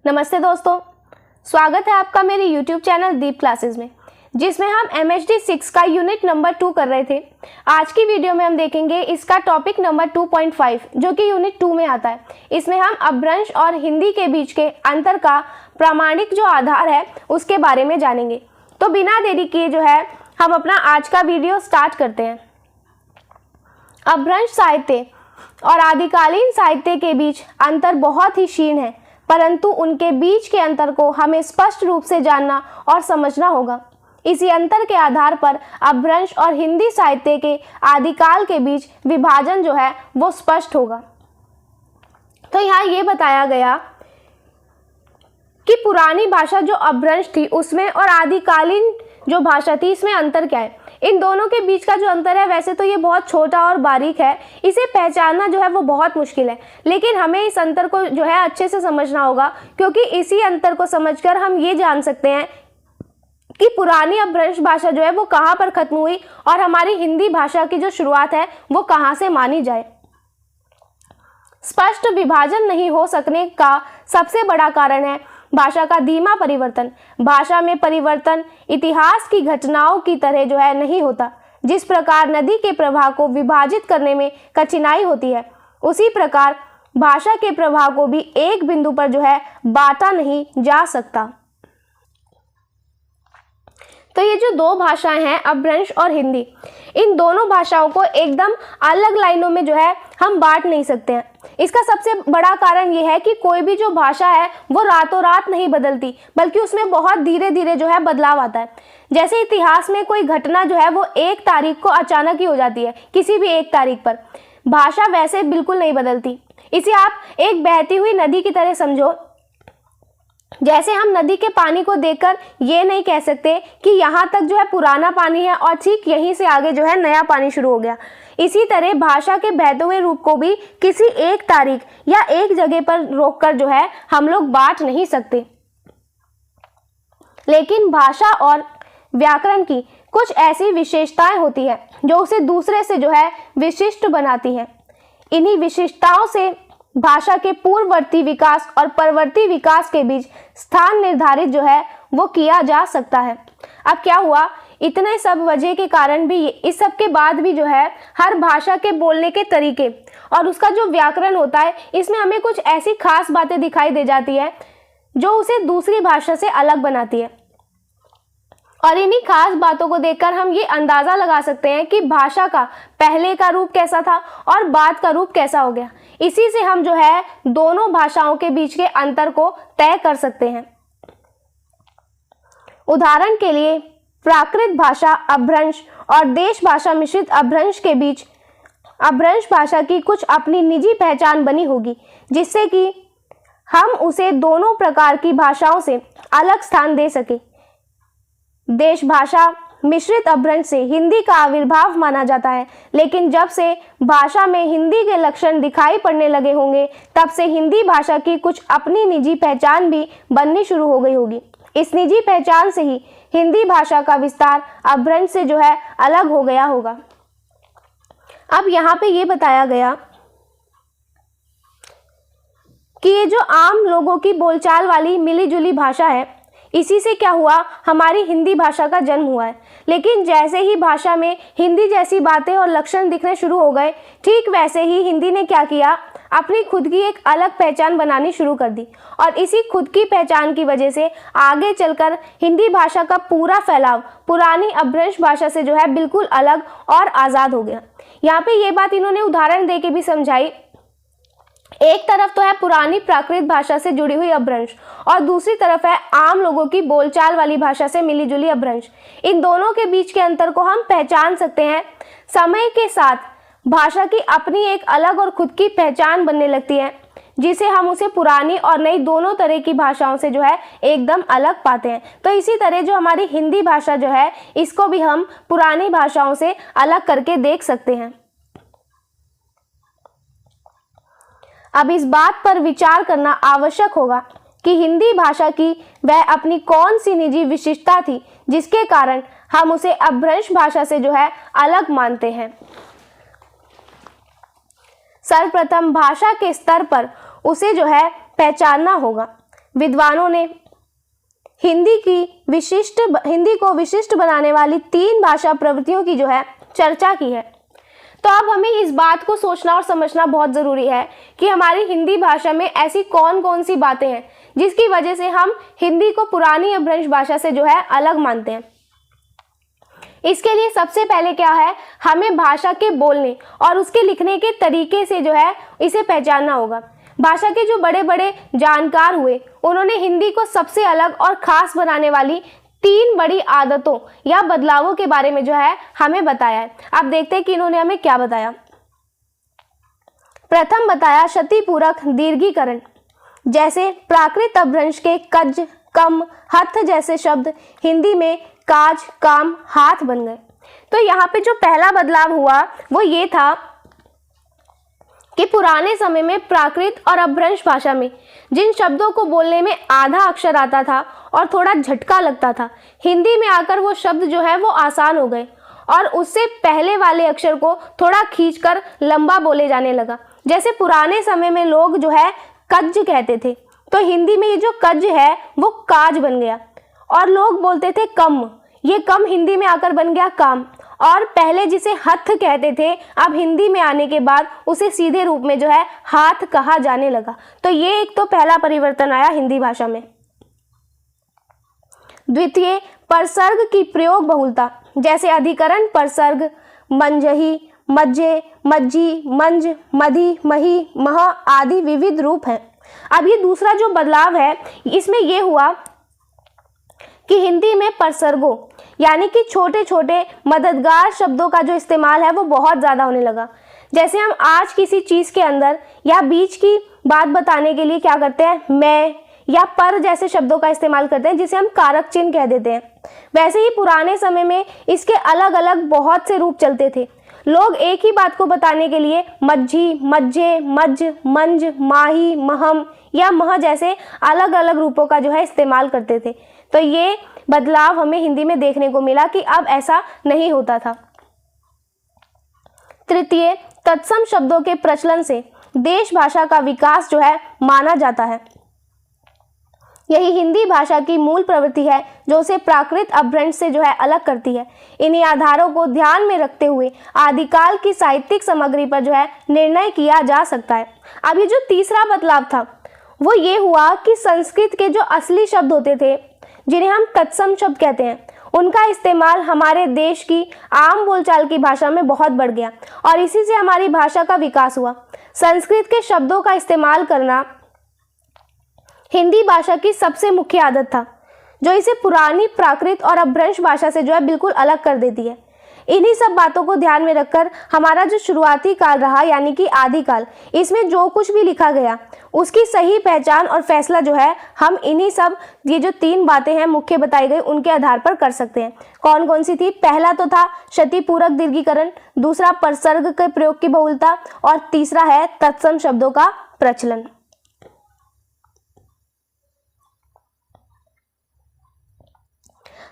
नमस्ते दोस्तों, स्वागत है आपका मेरे YouTube चैनल दीप क्लासेस में, जिसमें हम MHD 6 का यूनिट नंबर 2 कर रहे थे। आज की वीडियो में हम देखेंगे इसका टॉपिक नंबर 2.5 जो कि यूनिट 2 में आता है। इसमें हम अपभ्रंश और हिंदी के बीच के अंतर का प्रामाणिक जो आधार है उसके बारे में जानेंगे। तो बिना देरी किए जो है हम अपना आज का वीडियो स्टार्ट करते हैं। अपभ्रंश साहित्य और आदिकालीन साहित्य के बीच अंतर बहुत ही क्षीण है, परंतु उनके बीच के अंतर को हमें स्पष्ट रूप से जानना और समझना होगा। इसी अंतर के आधार पर अपभ्रंश और हिंदी साहित्य के आदिकाल के बीच विभाजन जो है वो स्पष्ट होगा। तो यहाँ ये बताया गया कि पुरानी भाषा जो अपभ्रंश थी उसमें और आदिकालीन जो भाषा थी इसमें अंतर क्या है। इन दोनों के बीच का जो अंतर है वैसे तो ये बहुत छोटा और बारीक है, इसे पहचानना जो है वो बहुत मुश्किल है, लेकिन हमें इस अंतर को जो है अच्छे से समझना होगा, क्योंकि इसी अंतर को समझकर हम ये जान सकते हैं कि पुरानी अपभ्रंश भाषा जो है वो कहाँ पर खत्म हुई और हमारी हिंदी भाषा की जो शुरुआत है वो कहाँ से मानी जाए। स्पष्ट विभाजन नहीं हो सकने का सबसे बड़ा कारण है भाषा का धीमा परिवर्तन। भाषा में परिवर्तन इतिहास की घटनाओं की तरह जो है नहीं होता। जिस प्रकार नदी के प्रवाह को विभाजित करने में कठिनाई होती है, उसी प्रकार भाषा के प्रवाह को भी एक बिंदु पर जो है बांटा नहीं जा सकता। तो ये जो दो भाषाएं हैं अपभ्रंश और हिंदी, इन दोनों भाषाओं को एकदम अलग लाइनों में जो है हम बांट नहीं सकते हैं। इसका सबसे बड़ा कारण ये है कि कोई भी जो भाषा है वो रातों रात नहीं बदलती, बल्कि उसमें बहुत धीरे धीरे जो है बदलाव आता है। जैसे इतिहास में कोई घटना जो है वो एक तारीख को अचानक ही हो जाती है, किसी भी एक तारीख पर। भाषा वैसे बिल्कुल नहीं बदलती। इसे आप एक बहती हुई नदी की तरह समझो। जैसे हम नदी के पानी को देखकर ये नहीं कह सकते कि यहाँ तक जो है पुराना पानी है और ठीक यहीं से आगे जो है नया पानी शुरू हो गया। इसी तरह भाषा के बहते हुए रूप को भी किसी एक तारीख या एक जगह पर रोककर जो है हम लोग बांट नहीं सकते। लेकिन भाषा और व्याकरण की कुछ ऐसी विशेषताएं होती है जो उसे दूसरे से जो है विशिष्ट बनाती है। इन्हीं विशिष्टताओं से भाषा के पूर्ववर्ती विकास और परवर्ती विकास के बीच स्थान निर्धारित जो है वो किया जा सकता है। अब क्या हुआ, इतने सब वजह के कारण भी इस सब के बाद भी जो है हर भाषा के बोलने के तरीके और उसका जो व्याकरण होता है इसमें हमें कुछ ऐसी खास बातें दिखाई दे जाती है जो उसे दूसरी भाषा से अलग बनाती है। और इन्हीं खास बातों को देखकर हम ये अंदाजा लगा सकते हैं कि भाषा का पहले का रूप कैसा था और बाद का रूप कैसा हो गया। इसी से हम जो है दोनों भाषाओं के बीच के अंतर को तय कर सकते हैं। उदाहरण के लिए प्राकृत भाषा अपभ्रंश और देश भाषा मिश्रित अपभ्रंश के बीच अपभ्रंश भाषा की कुछ अपनी निजी पहचान बनी होगी, जिससे कि हम उसे दोनों प्रकार की भाषाओं से अलग स्थान दे सके। देश भाषा मिश्रित अपभ्रंश से हिंदी का आविर्भाव माना जाता है, लेकिन जब से भाषा में हिंदी के लक्षण दिखाई पड़ने लगे होंगे तब से हिंदी भाषा की कुछ अपनी निजी पहचान भी बननी शुरू हो गई होगी। इस निजी पहचान से ही हिंदी भाषा का विस्तार अपभ्रंश से जो है अलग हो गया होगा। अब यहाँ पे ये बताया गया कि ये जो आम लोगों की बोलचाल वाली मिली जुली भाषा है, इसी से क्या हुआ, हमारी हिंदी भाषा का जन्म हुआ है। लेकिन जैसे ही भाषा में हिंदी जैसी बातें और लक्षण दिखने शुरू हो गए, ठीक वैसे ही हिंदी ने क्या किया, अपनी खुद की एक अलग पहचान बनानी शुरू कर दी। और इसी खुद की पहचान की वजह से आगे चलकर हिंदी भाषा का पूरा फैलाव पुरानी अपभ्रंश भाषा से जो है बिल्कुल अलग और आज़ाद हो गया। यहाँ पे ये बात इन्होंने उदाहरण दे के भी समझाई। एक तरफ तो है पुरानी प्राकृत भाषा से जुड़ी हुई अपभ्रंश और दूसरी तरफ है आम लोगों की बोलचाल वाली भाषा से मिली जुली अपभ्रंश। इन दोनों के बीच के अंतर को हम पहचान सकते हैं। समय के साथ भाषा की अपनी एक अलग और खुद की पहचान बनने लगती है, जिसे हम उसे पुरानी और नई दोनों तरह की भाषाओं से जो है एकदम अलग पाते हैं। तो इसी तरह जो हमारी हिंदी भाषा जो है इसको भी हम पुरानी भाषाओं से अलग करके देख सकते हैं। अब इस बात पर विचार करना आवश्यक होगा कि हिंदी भाषा की वह अपनी कौन सी निजी विशिष्टता थी जिसके कारण हम उसे अपभ्रंश भाषा से जो है अलग मानते हैं। सर्वप्रथम भाषा के स्तर पर उसे जो है पहचानना होगा। विद्वानों ने हिंदी को विशिष्ट बनाने वाली 3 भाषा प्रवृत्तियों की जो है चर्चा की है। तो अब हमें इस बात को सोचना और समझना बहुत ज़रूरी है कि हमारी हिंदी भाषा में ऐसी कौन कौन सी बातें हैं जिसकी वजह से हम हिंदी को पुरानी अपभ्रंश भाषा से जो है अलग मानते हैं। इसके लिए सबसे पहले क्या है, हमें भाषा के बोलने और उसके लिखने के तरीके से जो है इसे पहचानना होगा। भाषा के जो बड़े बड़े जानकार हुए उन्होंने हिंदी को सबसे अलग और ख़ास बनाने वाली 3 बड़ी आदतों या बदलावों के बारे में जो है हमें बताया है। अब देखते हैं कि इन्होंने हमें क्या बताया। प्रथम बताया क्षतिपूरक दीर्घीकरण, जैसे प्राकृत अपभ्रंश के कज, कम, हथ जैसे शब्द हिंदी में काज, काम, हाथ बन गए। तो यहाँ पे जो पहला बदलाव हुआ वो ये था कि पुराने समय में प्राकृत और अपभ्रंश भाषा में जिन शब्दों को बोलने में आधा अक्षर आता था और थोड़ा झटका लगता था, हिंदी में आकर वो शब्द जो है वो आसान हो गए और उससे पहले वाले अक्षर को थोड़ा खींचकर लंबा बोले जाने लगा। जैसे पुराने समय में लोग जो है कज कहते थे, तो हिंदी में ये जो कज है वो काज बन गया, और लोग बोलते थे कम, ये कम हिंदी में आकर बन गया काम, और पहले जिसे हथ कहते थे अब हिंदी में आने के बाद उसे सीधे रूप में जो है हाथ कहा जाने लगा। तो ये एक तो पहला परिवर्तन आया हिंदी भाषा में। द्वितीय, परसर्ग की प्रयोग बहुलता, जैसे अधिकरण परसर्ग मंजही, मज्जे, मज्जी, मंज, मधी, मही, मह आदि विविध रूप हैं। अब ये दूसरा जो बदलाव है इसमें ये हुआ कि हिंदी में परसर्गों यानी कि छोटे छोटे मददगार शब्दों का जो इस्तेमाल है वो बहुत ज़्यादा होने लगा। जैसे हम आज किसी चीज़ के अंदर या बीच की बात बताने के लिए क्या करते हैं, मैं या पर जैसे शब्दों का इस्तेमाल करते हैं जिसे हम कारक चिन्ह कह देते हैं। वैसे ही पुराने समय में इसके अलग अलग बहुत से रूप चलते थे। लोग एक ही बात को बताने के लिए मज्झी, मज्जे, मज्ज, मंज, माही, महम या मह जैसे अलग अलग रूपों का जो है इस्तेमाल करते थे। तो ये बदलाव हमें हिंदी में देखने को मिला कि अब ऐसा नहीं होता था। तृतीय, तत्सम शब्दों के प्रचलन से देश भाषा का विकास जो है माना जाता है। यही हिंदी भाषा की मूल प्रवृत्ति है जो उसे प्राकृत अपभ्रंश से जो है अलग करती है। इन्हीं आधारों को ध्यान में रखते हुए आदिकाल की साहित्यिक सामग्री पर जो है निर्णय किया जा सकता है। अब ये जो तीसरा बदलाव था वो ये हुआ कि संस्कृत के जो असली शब्द होते थे जिन्हें हम तत्सम शब्द कहते हैं, उनका इस्तेमाल हमारे देश की आम बोलचाल की भाषा में बहुत बढ़ गया और इसी से हमारी भाषा का विकास हुआ। संस्कृत के शब्दों का इस्तेमाल करना हिंदी भाषा की सबसे मुख्य आदत था जो इसे पुरानी प्राकृत और अपभ्रंश भाषा से जो है बिल्कुल अलग कर देती है। इन्हीं सब बातों को ध्यान में रखकर हमारा जो शुरुआती काल रहा यानी कि आदिकाल, इसमें जो कुछ भी लिखा गया उसकी सही पहचान और फैसला जो है हम इन्हीं सब ये जो 3 बातें हैं मुख्य बताई गई उनके आधार पर कर सकते हैं। कौन कौन सी थी? पहला तो था क्षतिपूरक दीर्घीकरण, दूसरा परसर्ग के प्रयोग की बहुलता और तीसरा है तत्सम शब्दों का प्रचलन।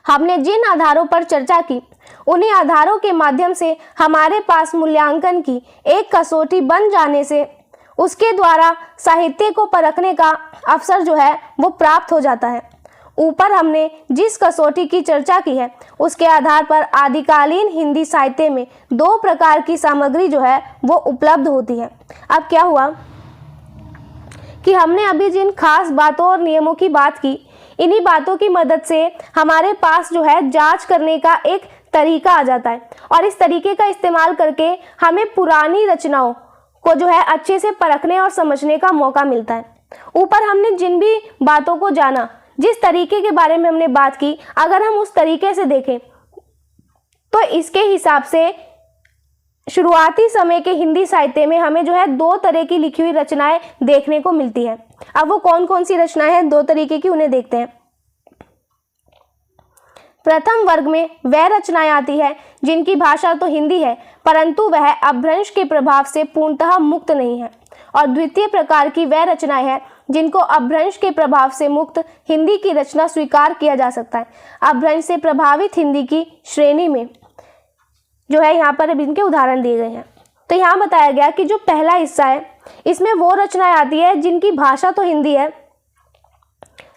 हमने जिन आधारों पर चर्चा की उन्हीं आधारों के माध्यम से हमारे पास मूल्यांकन की एक कसौटी बन जाने से उसके द्वारा साहित्य को परखने का अवसर जो है वो प्राप्त हो जाता है। ऊपर हमने जिस कसौटी की चर्चा की है उसके आधार पर आदिकालीन हिंदी साहित्य में 2 प्रकार की सामग्री जो है वो उपलब्ध होती है। अब क्या हुआ कि हमने अभी जिन खास बातों और नियमों की बात की, इन्हीं बातों की मदद से हमारे पास जो है जांच करने का एक तरीका आ जाता है और इस तरीके का इस्तेमाल करके हमें पुरानी रचनाओं को जो है अच्छे से परखने और समझने का मौका मिलता है। ऊपर हमने जिन भी बातों को जाना, जिस तरीके के बारे में हमने बात की, अगर हम उस तरीके से देखें तो इसके हिसाब से शुरुआती समय के हिंदी साहित्य में हमें जो है 2 तरह की लिखी हुई रचनाएं देखने को मिलती है। अब वो कौन कौन सी रचनाएं हैं 2 तरीके की, उन्हें देखते हैं। प्रथम वर्ग में वह रचनाएं आती है जिनकी भाषा तो हिंदी है परंतु वह अपभ्रंश के प्रभाव से पूर्णतः मुक्त नहीं है, और द्वितीय प्रकार की वह रचनाएं हैं जिनको अपभ्रंश के प्रभाव से मुक्त हिंदी की रचना स्वीकार किया जा सकता है। अपभ्रंश से प्रभावित हिंदी की श्रेणी में जो है यहाँ पर इनके उदाहरण दिए गए हैं। तो यहाँ बताया गया कि जो पहला हिस्सा है इसमें वो रचनाएं आती है जिनकी भाषा तो हिंदी है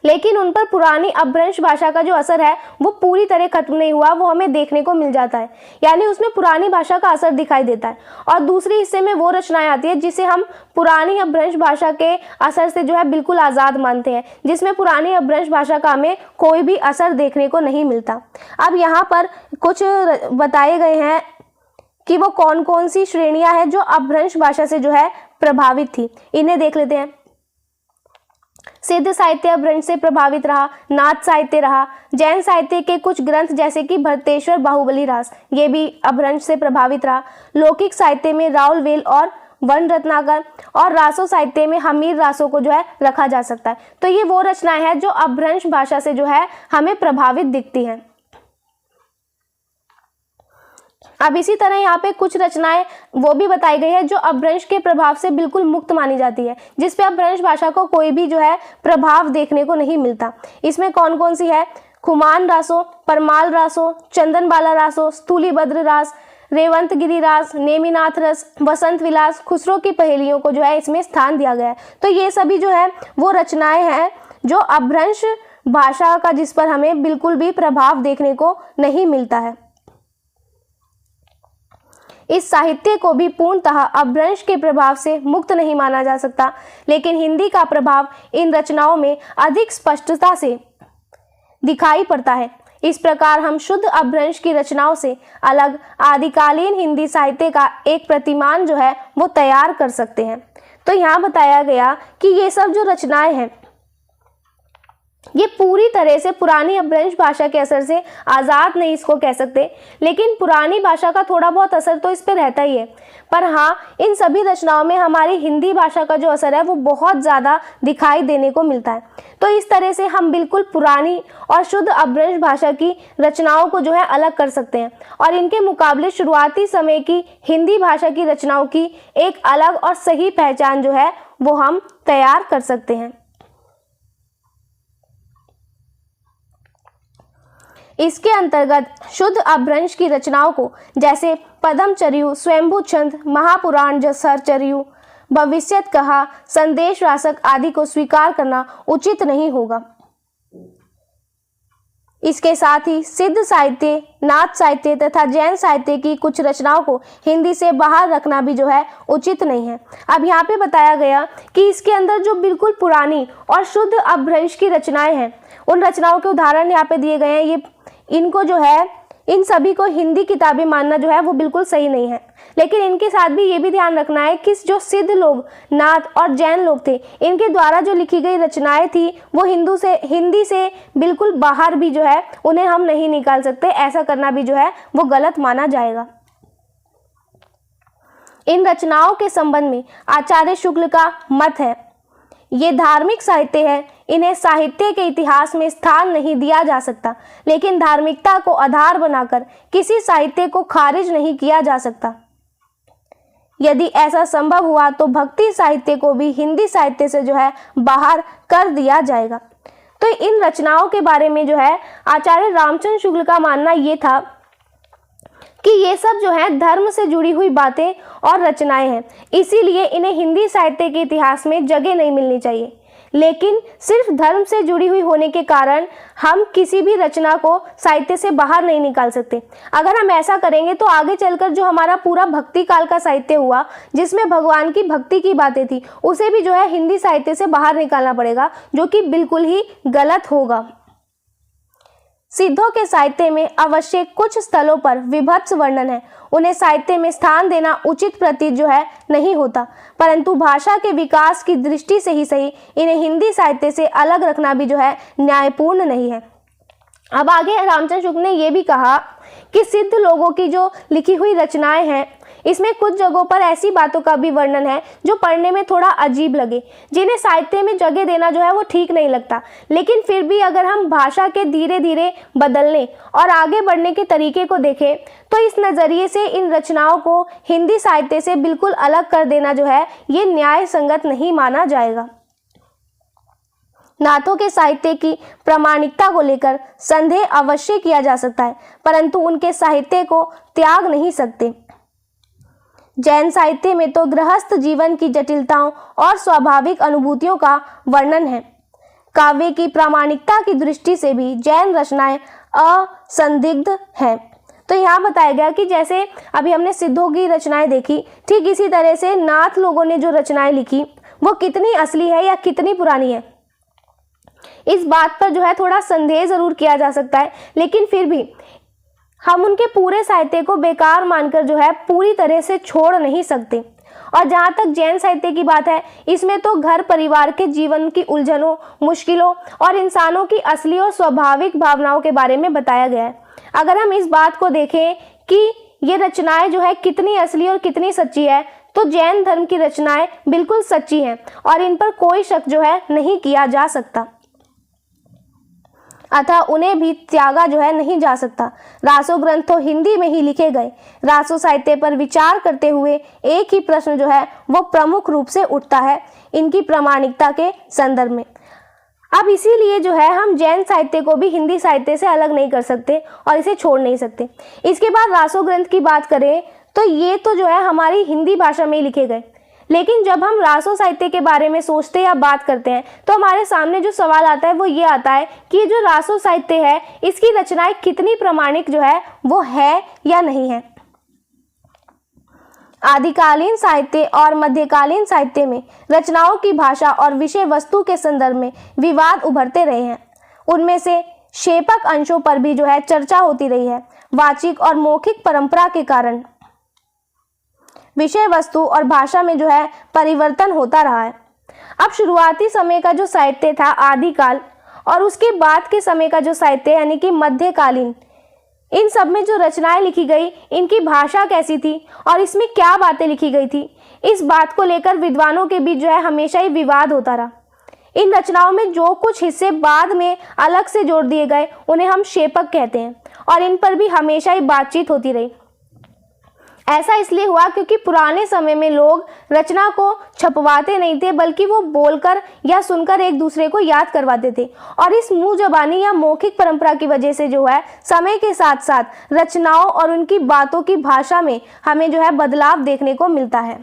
लेकिन उन पर पुरानी अपभ्रंश भाषा का जो असर है वो पूरी तरह खत्म नहीं हुआ, वो हमें देखने को मिल जाता है। यानी उसमें पुरानी भाषा का असर दिखाई देता है। और दूसरी हिस्से में वो रचनाएं आती है जिसे हम पुरानी अपभ्रंश भाषा के असर से जो है बिल्कुल आज़ाद मानते हैं, जिसमें पुरानी अपभ्रंश भाषा का हमें कोई भी असर देखने को नहीं मिलता। अब यहाँ पर कुछ बताए गए हैं कि वो कौन कौन सी श्रेणियां हैं जो अपभ्रंश भाषा से जो है प्रभावित थी। इन्हें देख लेते हैं। सिद्ध साहित्य अपभ्रंश से प्रभावित रहा, नाथ साहित्य रहा, जैन साहित्य के कुछ ग्रंथ जैसे कि भरतेश्वर बाहुबली रास ये भी अपभ्रंश से प्रभावित रहा, लौकिक साहित्य में राउल वेल और वन रत्नाकर, और रासो साहित्य में हमीर रासो को जो है रखा जा सकता है। तो ये वो रचनाएं हैं जो अपभ्रंश भाषा से जो है हमें प्रभावित दिखती हैं। अब इसी तरह यहाँ पे कुछ रचनाएं वो भी बताई गई है जो अपभ्रंश के प्रभाव से बिल्कुल मुक्त मानी जाती है, जिस पे अपभ्रंश भाषा को कोई भी जो है प्रभाव देखने को नहीं मिलता। इसमें कौन कौन सी है? खुमान रासो, परमाल रासो, चंदनबाला रासो, स्थूलीभद्र रास, रेवंतगिरी रास, नेमिनाथ रस, वसंत विलास, खुसरो की पहेलियों को जो है इसमें स्थान दिया गया है। तो ये सभी जो है वो रचनाएं हैं जो अपभ्रंश भाषा का जिस पर हमें बिल्कुल भी प्रभाव देखने को नहीं मिलता है। इस साहित्य को भी पूर्णतः अपभ्रंश के प्रभाव से मुक्त नहीं माना जा सकता, लेकिन हिंदी का प्रभाव इन रचनाओं में अधिक स्पष्टता से दिखाई पड़ता है। इस प्रकार हम शुद्ध अपभ्रंश की रचनाओं से अलग आदिकालीन हिंदी साहित्य का एक प्रतिमान जो है वो तैयार कर सकते हैं। तो यहाँ बताया गया कि ये सब जो रचनाएं हैं ये पूरी तरह से पुरानी अपभ्रंश भाषा के असर से आज़ाद नहीं इसको कह सकते, लेकिन पुरानी भाषा का थोड़ा बहुत असर तो इस पे रहता ही है। पर हाँ, इन सभी रचनाओं में हमारी हिंदी भाषा का जो असर है वो बहुत ज़्यादा दिखाई देने को मिलता है। तो इस तरह से हम बिल्कुल पुरानी और शुद्ध अपभ्रंश भाषा की रचनाओं को जो है अलग कर सकते हैं और इनके मुकाबले शुरुआती समय की हिंदी भाषा की रचनाओं की एक अलग और सही पहचान जो है वो हम तैयार कर सकते हैं। इसके अंतर्गत शुद्ध अपभ्रंश की रचनाओं को जैसे पद्मचर्यु, स्वयंभू छंद, महापुराण जसरचर्यु, भविष्यत कहा, संदेश रासक आदि को स्वीकार करना उचित नहीं होगा। इसके साथ ही सिद्ध साहित्य, नाथ साहित्य तथा जैन साहित्य की कुछ रचनाओं को हिंदी से बाहर रखना भी जो है उचित नहीं है। अब यहाँ पे बताया गया कि इसके अंदर जो बिल्कुल पुरानी और शुद्ध अपभ्रंश की रचनाएं हैं उन रचनाओं के उदाहरण यहाँ पे दिए गए हैं। इनको जो है इन सभी को हिंदी किताबें मानना जो है वो बिल्कुल सही नहीं है, लेकिन इनके साथ भी ये भी ध्यान रखना है कि जो सिद्ध लोग, नाथ और जैन लोग थे, इनके द्वारा जो लिखी गई रचनाएं थी वो हिंदी से बिल्कुल बाहर भी जो है उन्हें हम नहीं निकाल सकते। ऐसा करना भी जो है वो गलत माना जाएगा। इन रचनाओं के संबंध में आचार्य शुक्ल का मत है, ये धार्मिक साहित्य है, इन्हें साहित्य के इतिहास में स्थान नहीं दिया जा सकता, लेकिन धार्मिकता को आधार बनाकर किसी साहित्य को खारिज नहीं किया जा सकता। यदि ऐसा संभव हुआ तो भक्ति साहित्य को भी हिंदी साहित्य से जो है बाहर कर दिया जाएगा। तो इन रचनाओं के बारे में जो है आचार्य रामचंद्र शुक्ल का मानना ये था कि ये सब जो है धर्म से जुड़ी हुई बातें और रचनाएं हैं, इसीलिए इन्हें हिंदी साहित्य के इतिहास में जगह नहीं मिलनी चाहिए। लेकिन सिर्फ धर्म से जुड़ी हुई होने के कारण हम किसी भी रचना को साहित्य से बाहर नहीं निकाल सकते। अगर हम ऐसा करेंगे तो आगे चलकर जो हमारा पूरा भक्ति काल का साहित्य हुआ, जिसमें भगवान की भक्ति की बातें थी, उसे भी जो है हिंदी साहित्य से बाहर निकालना पड़ेगा, जो कि बिल्कुल ही गलत होगा। सिद्धों के साहित्य में अवश्य कुछ स्थलों पर विभत्स वर्णन है, उन्हें साहित्य में स्थान देना उचित प्रतीत जो है नहीं होता, परंतु भाषा के विकास की दृष्टि से ही सही इन्हें हिंदी साहित्य से अलग रखना भी जो है न्यायपूर्ण नहीं है। अब आगे रामचंद्र शुक्ल ने यह भी कहा कि सिद्ध लोगों की जो लिखी हुई रचनाएं हैं, इसमें कुछ जगहों पर ऐसी बातों का भी वर्णन है जो पढ़ने में थोड़ा अजीब लगे, जिन्हें साहित्य में जगह देना जो है वो ठीक नहीं लगता। लेकिन फिर भी अगर हम भाषा के धीरे धीरे बदलने और आगे बढ़ने के तरीके को देखें तो इस नज़रिए से इन रचनाओं को हिंदी साहित्य से बिल्कुल अलग कर देना जो है ये न्याय संगत नहीं माना जाएगा। नाथों के साहित्य की प्रामाणिकता को लेकर संदेह अवश्य किया जा सकता है, परंतु उनके साहित्य को त्याग नहीं सकते। जैन साहित्य में तो गृहस्थ जीवन की जटिलताओं और स्वाभाविक अनुभूतियों का वर्णन है। काव्य की प्रामाणिकता की दृष्टि से भी जैन रचनाएं असंदिग्ध हैं। तो यहाँ बताया गया कि जैसे अभी हमने सिद्धों की रचनाएं देखी, ठीक इसी तरह से नाथ लोगों ने जो रचनाएं लिखी वो कितनी असली है या कितनी पुरानी है, इस बात पर जो है थोड़ा संदेह जरूर किया जा सकता है। लेकिन फिर भी हम उनके पूरे साहित्य को बेकार मानकर जो है पूरी तरह से छोड़ नहीं सकते। और जहाँ तक जैन साहित्य की बात है, इसमें तो घर परिवार के जीवन की उलझनों, मुश्किलों और इंसानों की असली और स्वाभाविक भावनाओं के बारे में बताया गया है। अगर हम इस बात को देखें कि ये रचनाएं जो है कितनी असली और कितनी सच्ची है, तो जैन धर्म की रचनाएं बिल्कुल सच्ची हैं और इन पर कोई शक जो है नहीं किया जा सकता, अतः उन्हें भी त्यागा जो है नहीं जा सकता। रासो ग्रंथ तो हिंदी में ही लिखे गए। रासो साहित्य पर विचार करते हुए एक ही प्रश्न जो है वो प्रमुख रूप से उठता है इनकी प्रामाणिकता के संदर्भ में। अब इसीलिए जो है हम जैन साहित्य को भी हिंदी साहित्य से अलग नहीं कर सकते और इसे छोड़ नहीं सकते। इसके बाद रासो ग्रंथ की बात करें तो ये तो जो है हमारी हिंदी भाषा में ही लिखे गए, लेकिन जब हम रासो साहित्य के बारे में सोचते या बात करते हैं तो हमारे सामने जो सवाल आता है वो ये आता है कि ये जो रासो साहित्य है इसकी रचनाएं कितनी प्रामाणिक जो है वो है या नहीं है। आदिकालीन साहित्य और मध्यकालीन साहित्य में रचनाओं की भाषा और विषय वस्तु के संदर्भ में विवाद उभरते रहे हैं। उनमें से शेपक अंशों पर भी जो है चर्चा होती रही है। वाचिक और मौखिक परंपरा के कारण विषय वस्तु और भाषा में जो है परिवर्तन होता रहा है। अब शुरुआती समय का जो साहित्य था आदिकाल और उसके बाद के समय का जो साहित्य यानी कि मध्यकालीन, इन सब में जो रचनाएं लिखी गई इनकी भाषा कैसी थी और इसमें क्या बातें लिखी गई थी, इस बात को लेकर विद्वानों के बीच जो है हमेशा ही विवाद होता रहा। इन रचनाओं में जो कुछ हिस्से बाद में अलग से जोड़ दिए गए उन्हें हम शेपक कहते हैं और इन पर भी हमेशा ही बातचीत होती रही। ऐसा इसलिए हुआ क्योंकि पुराने समय में लोग रचना को छपवाते नहीं थे, बल्कि वो बोलकर या सुनकर एक दूसरे को याद करवाते थे। और इस मुंह जबानी या मौखिक परंपरा की वजह से जो है समय के साथ साथ रचनाओं और उनकी बातों की भाषा में हमें जो है बदलाव देखने को मिलता है।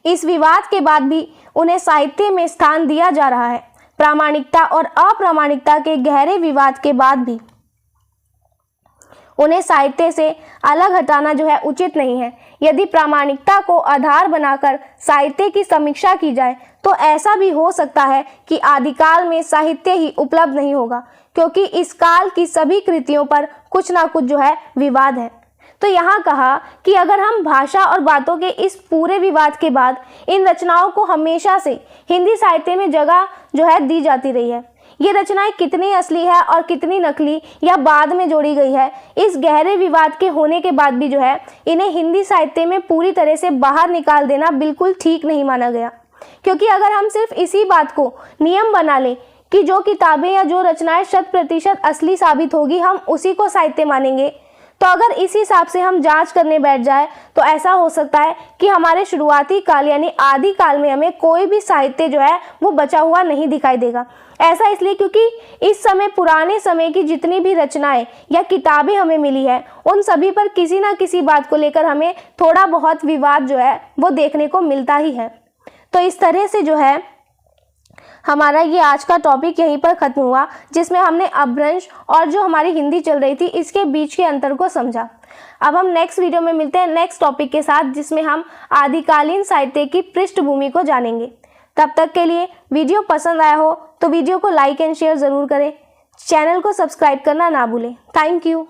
इस विवाद के बाद भी उन्हें साहित्य में स्थान दिया जा रहा है। प्रामाणिकता और अप्रामाणिकता के गहरे विवाद के बाद भी उन्हें साहित्य से अलग हटाना जो है उचित नहीं है। यदि प्रामाणिकता को आधार बनाकर साहित्य की समीक्षा की जाए तो ऐसा भी हो सकता है कि आदिकाल में साहित्य ही उपलब्ध नहीं होगा, क्योंकि इस काल की सभी कृतियों पर कुछ ना कुछ जो है विवाद है। तो यहाँ कहा कि अगर हम भाषा और बातों के इस पूरे विवाद के बाद इन रचनाओं को हमेशा से हिंदी साहित्य में जगह जो है दी जाती रही है, ये रचनाएं कितनी असली है और कितनी नकली या बाद में जोड़ी गई है, इस गहरे विवाद के होने के बाद भी जो है इन्हें हिंदी साहित्य में पूरी तरह से बाहर निकाल देना बिल्कुल ठीक नहीं माना गया। क्योंकि अगर हम सिर्फ इसी बात को नियम बना लें कि जो किताबें या जो रचनाएं 100% असली साबित होगी हम उसी को साहित्य मानेंगे, तो अगर इस हिसाब से हम जांच करने बैठ जाए तो ऐसा हो सकता है कि हमारे शुरुआती काल यानी आदि काल में हमें कोई भी साहित्य जो है वो बचा हुआ नहीं दिखाई देगा। ऐसा इसलिए क्योंकि इस समय पुराने समय की जितनी भी रचनाएं या किताबें हमें मिली है उन सभी पर किसी ना किसी बात को लेकर हमें थोड़ा बहुत विवाद जो है वो देखने को मिलता ही है। तो इस तरह से जो है हमारा ये आज का टॉपिक यहीं पर ख़त्म हुआ, जिसमें हमने अपभ्रंश और जो हमारी हिंदी चल रही थी इसके बीच के अंतर को समझा। अब हम नेक्स्ट वीडियो में मिलते हैं नेक्स्ट टॉपिक के साथ, जिसमें हम आदिकालीन साहित्य की पृष्ठभूमि को जानेंगे। तब तक के लिए वीडियो पसंद आया हो तो वीडियो को लाइक एंड शेयर ज़रूर करें। चैनल को सब्सक्राइब करना ना भूलें। Thank you.